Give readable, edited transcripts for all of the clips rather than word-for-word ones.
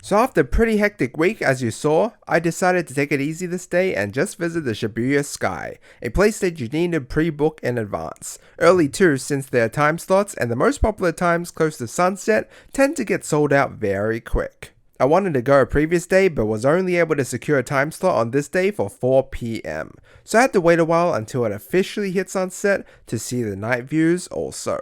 So after a pretty hectic week, as you saw, I decided to take it easy this day and just visit the Shibuya Sky, a place that you need to pre-book in advance. Early too, since there are time slots and the most popular times close to sunset tend to get sold out very quick. I wanted to go a previous day but was only able to secure a time slot on this day for 4 PM, so I had to wait a while until it officially hit sunset to see the night views also.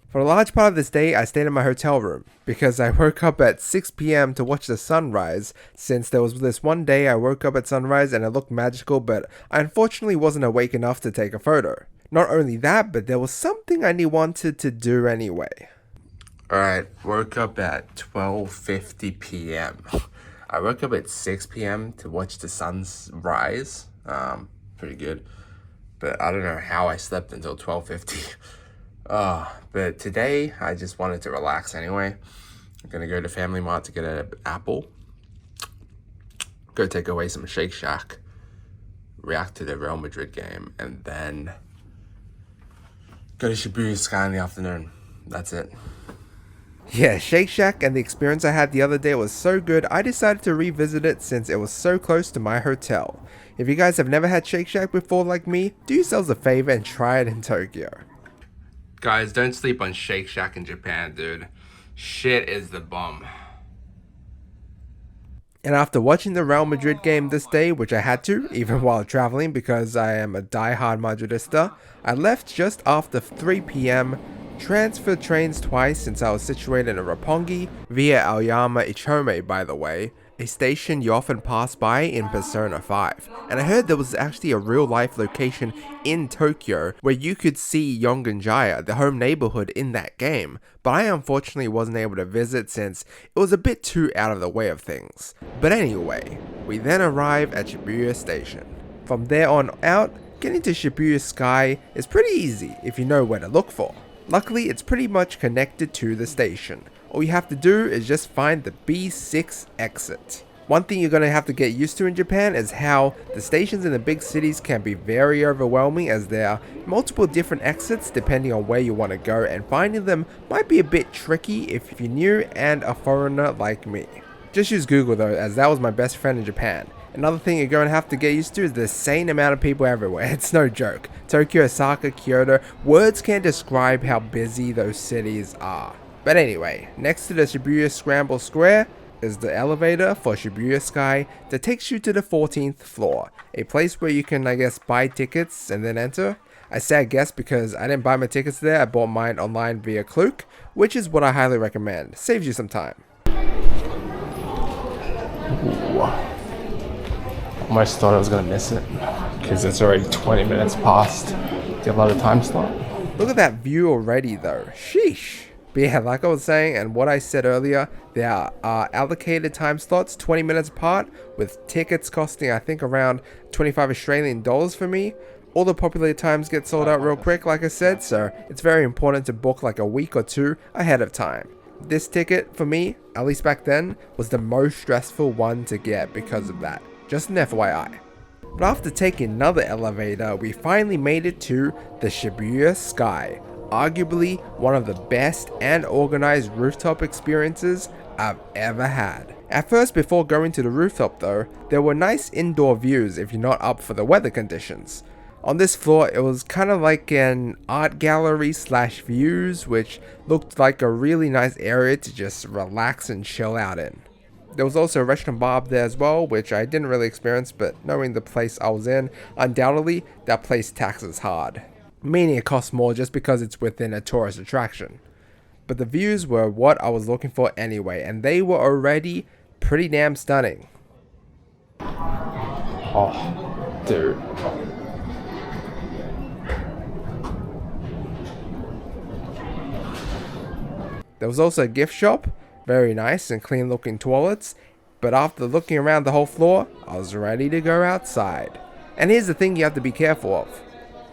For a large part of this day, I stayed in my hotel room, because I woke up at 6 PM to watch the sunrise, since there was this one day I woke up at sunrise and it looked magical, but I unfortunately wasn't awake enough to take a photo. Not only that, but there was something I wanted to do anyway. Alright, woke up at 12:50 PM. I woke up at 6 PM to watch the sunrise. Pretty good. But I don't know how I slept until 12:50. But today I just wanted to relax anyway. I'm gonna go to Family Mart to get an apple. Go take away some Shake Shack. React to the Real Madrid game. And then go to Shibuya Sky in the afternoon. That's it. Yeah, Shake Shack and the experience I had the other day was so good, I decided to revisit it since it was so close to my hotel. If you guys have never had Shake Shack before like me, do yourselves a favor and try it in Tokyo. Guys, don't sleep on Shake Shack in Japan, dude. Shit is the bomb. And after watching the Real Madrid game this day, which I had to, even while traveling because I am a die-hard Madridista, I left just after 3 PM, transferred trains twice since I was situated in Roppongi, via Aoyama Ichome by the way, a station you often pass by in Persona 5. And I heard there was actually a real life location in Tokyo where you could see Yonganjaya, the home neighborhood in that game, but I unfortunately wasn't able to visit since it was a bit too out of the way of things. But anyway, we then arrive at Shibuya Station. From there on out, getting to Shibuya Sky is pretty easy if you know where to look for. Luckily, it's pretty much connected to the station. All you have to do is just find the B6 exit. One thing you're going to have to get used to in Japan is how the stations in the big cities can be very overwhelming, as there are multiple different exits depending on where you want to go, and finding them might be a bit tricky if you're new and a foreigner like me. Just use Google though, as that was my best friend in Japan. Another thing you're going to have to get used to is the insane amount of people everywhere. It's no joke. Tokyo, Osaka, Kyoto, words can't describe how busy those cities are. But anyway, next to the Shibuya Scramble Square is the elevator for Shibuya Sky that takes you to the 14th floor, a place where you can, I guess, buy tickets and then enter. I say I guess because I didn't buy my tickets there, I bought mine online via Klook, which is what I highly recommend. Saves you some time. Ooh. I almost thought I was going to miss it because it's already 20 minutes past the allotted time slot. Look at that view already though. Sheesh. But yeah, like I was saying and what I said earlier, there are allocated time slots 20 minutes apart, with tickets costing I think around 25 Australian dollars for me. All the popular times get sold out real quick, like I said, so it's very important to book like a week or two ahead of time. This ticket for me, at least back then, was the most stressful one to get because of that. Just an FYI. But after taking another elevator, we finally made it to the Shibuya Sky. Arguably one of the best and organized rooftop experiences I've ever had. At first, before going to the rooftop though, there were nice indoor views if you're not up for the weather conditions. On this floor, it was kind of like an art gallery slash views, which looked like a really nice area to just relax and chill out in. There was also a restaurant bar up there as well, which I didn't really experience, but knowing the place I was in, undoubtedly that place taxes hard. Meaning it costs more just because it's within a tourist attraction. But the views were what I was looking for anyway, and they were already pretty damn stunning. Oh, dude. There was also a gift shop, very nice and clean looking toilets, but after looking around the whole floor, I was ready to go outside. And here's the thing you have to be careful of.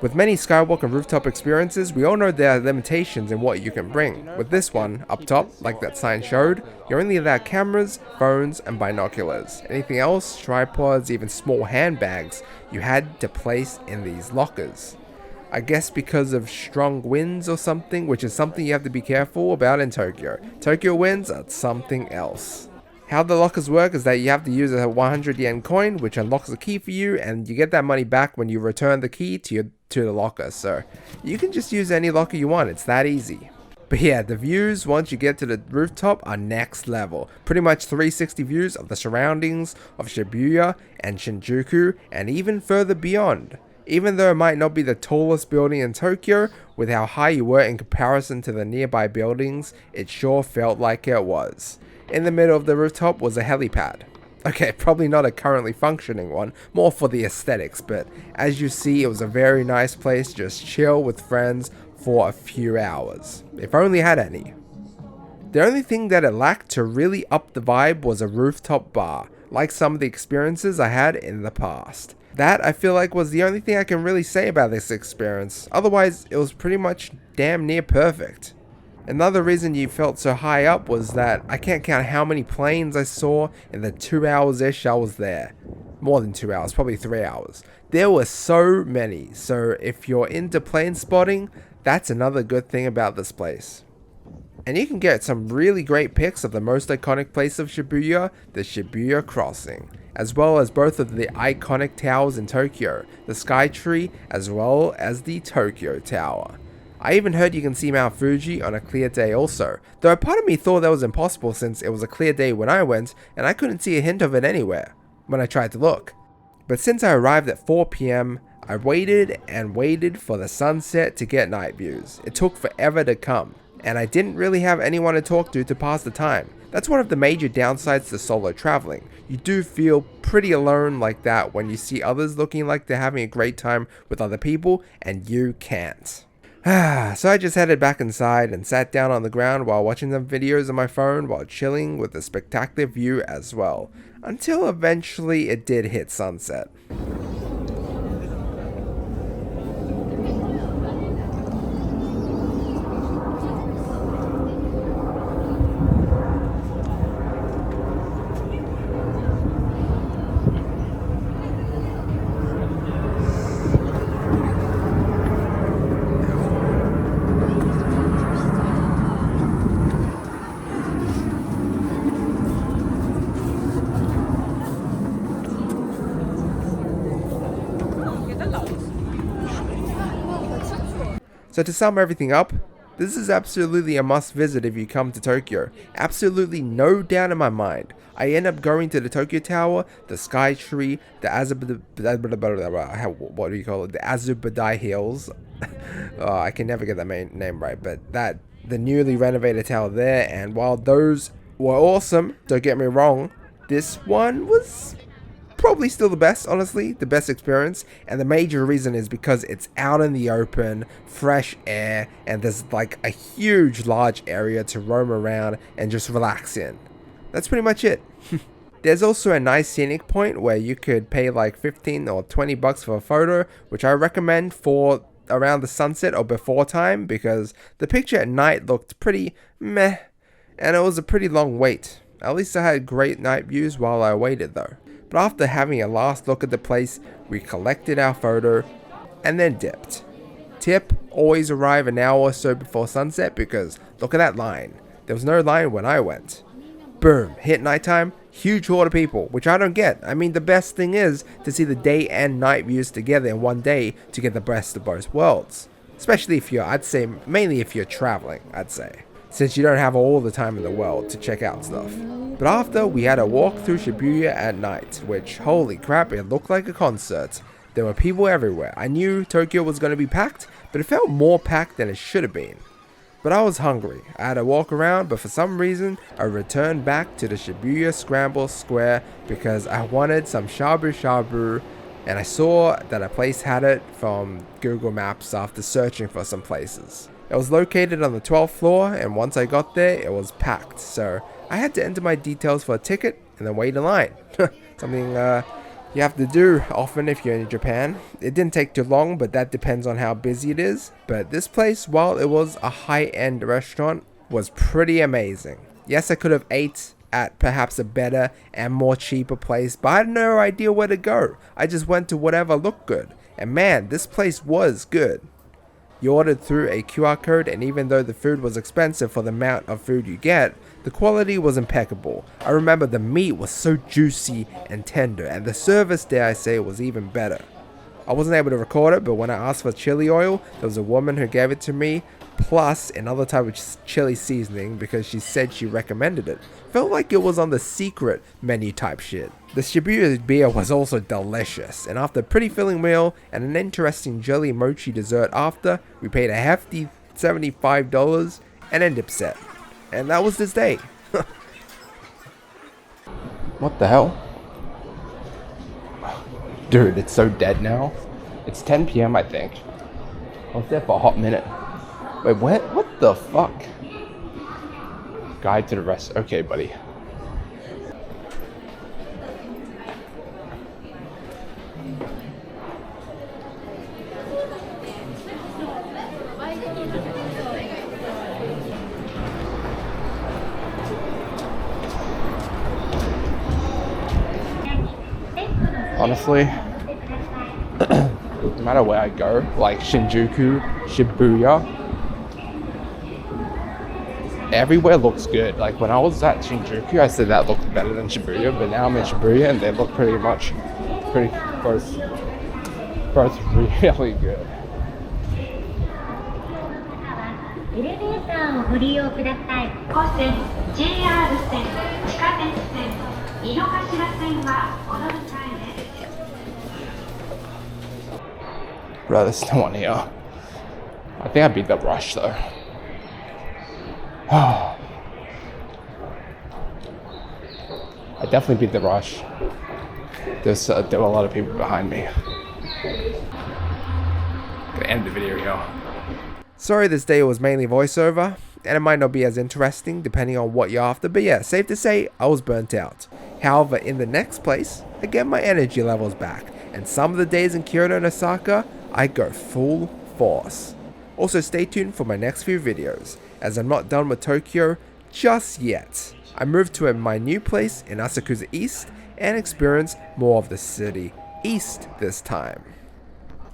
With many skywalk and rooftop experiences, we all know there are limitations in what you can bring. With this one, up top, like that sign showed, you're only allowed cameras, phones, and binoculars. Anything else, tripods, even small handbags, you had to place in these lockers. I guess because of strong winds or something, which is something you have to be careful about in Tokyo. Tokyo winds are something else. How the lockers work is that you have to use a 100 yen coin, which unlocks a key for you, and you get that money back when you return the key to the locker. So you can just use any locker you want. It's that easy. But yeah, the views once you get to the rooftop are next level. Pretty much 360 views of the surroundings of Shibuya and Shinjuku and even further beyond. Even though it might not be the tallest building in Tokyo, with how high you were in comparison to the nearby buildings, it sure felt like it was. In the middle of the rooftop was a helipad. Okay, probably not a currently functioning one, more for the aesthetics, but as you see, it was a very nice place to just chill with friends for a few hours, if only had any. The only thing that it lacked to really up the vibe was a rooftop bar, like some of the experiences I had in the past. That, I feel like, was the only thing I can really say about this experience, otherwise it was pretty much damn near perfect. Another reason you felt so high up was that I can't count how many planes I saw in the 2 hours-ish I was there. More than 2 hours, probably 3 hours. There were so many, so if you're into plane spotting, that's another good thing about this place. And you can get some really great pics of the most iconic place of Shibuya, the Shibuya Crossing, as well as both of the iconic towers in Tokyo, the Sky Tree, as well as the Tokyo Tower. I even heard you can see Mount Fuji on a clear day also, though a part of me thought that was impossible since it was a clear day when I went and I couldn't see a hint of it anywhere when I tried to look. But since I arrived at 4 PM, I waited and waited for the sunset to get night views. It took forever to come, and I didn't really have anyone to talk to pass the time. That's one of the major downsides to solo traveling. You do feel pretty alone like that when you see others looking like they're having a great time with other people and you can't. So I just headed back inside and sat down on the ground while watching some videos on my phone while chilling with a spectacular view as well, until eventually it did hit sunset. So to sum everything up, this is absolutely a must visit if you come to Tokyo. Absolutely no doubt in my mind. I end up going to the Tokyo Tower, the Sky Tree, the Azubadai Hills. Oh, I can never get that main name right, but the newly renovated tower there, and while those were awesome, don't get me wrong, this one was probably still the best, honestly, the best experience, and the major reason is because it's out in the open, fresh air, and there's like a huge large area to roam around and just relax in. That's pretty much it. There's also a nice scenic point where you could pay like 15 or 20 bucks for a photo, which I recommend for around the sunset or before time, because the picture at night looked pretty meh, and it was a pretty long wait. At least I had great night views while I waited though. But after having a last look at the place, we collected our photo and then dipped. Tip, always arrive an hour or so before sunset because look at that line. There was no line when I went. Boom, hit nighttime, huge horde of people, which I don't get. I mean, the best thing is to see the day and night views together in one day to get the best of both worlds. Especially if you're, I'd say, mainly if you're traveling, I'd say, since you don't have all the time in the world to check out stuff. But after, we had a walk through Shibuya at night, which, holy crap, it looked like a concert. There were people everywhere. I knew Tokyo was going to be packed, but it felt more packed than it should have been. But I was hungry. I had to walk around, but for some reason, I returned back to the Shibuya Scramble Square because I wanted some shabu shabu, and I saw that a place had it from Google Maps after searching for some places. It was located on the 12th floor, and once I got there, it was packed, so I had to enter my details for a ticket and then wait in line. Something you have to do often if you're in Japan. It didn't take too long, but that depends on how busy it is. But this place, while it was a high-end restaurant, was pretty amazing. Yes, I could have ate at perhaps a better and more cheaper place, but I had no idea where to go. I just went to whatever looked good. And man, this place was good. You ordered through a QR code, and even though the food was expensive for the amount of food you get, The quality was impeccable. I remember the meat was so juicy and tender, and the service, dare I say, was even better. I wasn't able to record it, but when I asked for chili oil, there was a woman who gave it to me, plus another type of chili seasoning because she said she recommended it. Felt like it was on the secret menu type shit. The Shibuya beer was also delicious, and after a pretty filling meal and an interesting jelly mochi dessert after, we paid a hefty $75 and a dip set. And that was this day. What the hell? Dude, it's so dead now. It's 10 p.m. I think. I was there for a hot minute. Wait, what the fuck? Guide to the rest. Okay, buddy. Honestly, no matter where I go, like Shinjuku, Shibuya, everywhere looks good. Like when I was at Shinjuku, I said that looked better than Shibuya, but now I'm in Shibuya and they look pretty both really good. Bro, there's no one here. I think I beat the rush though. I definitely beat the rush. There were a lot of people behind me. Gonna end the video here. Sorry this day was mainly voiceover, and it might not be as interesting depending on what you're after, but yeah, safe to say I was burnt out. However, in the next place, I get my energy levels back, and some of the days in Kyoto and Osaka, I go full force. Also stay tuned for my next few videos, as I'm not done with Tokyo just yet. I moved to my new place in Asakusa East and experience more of the city east this time.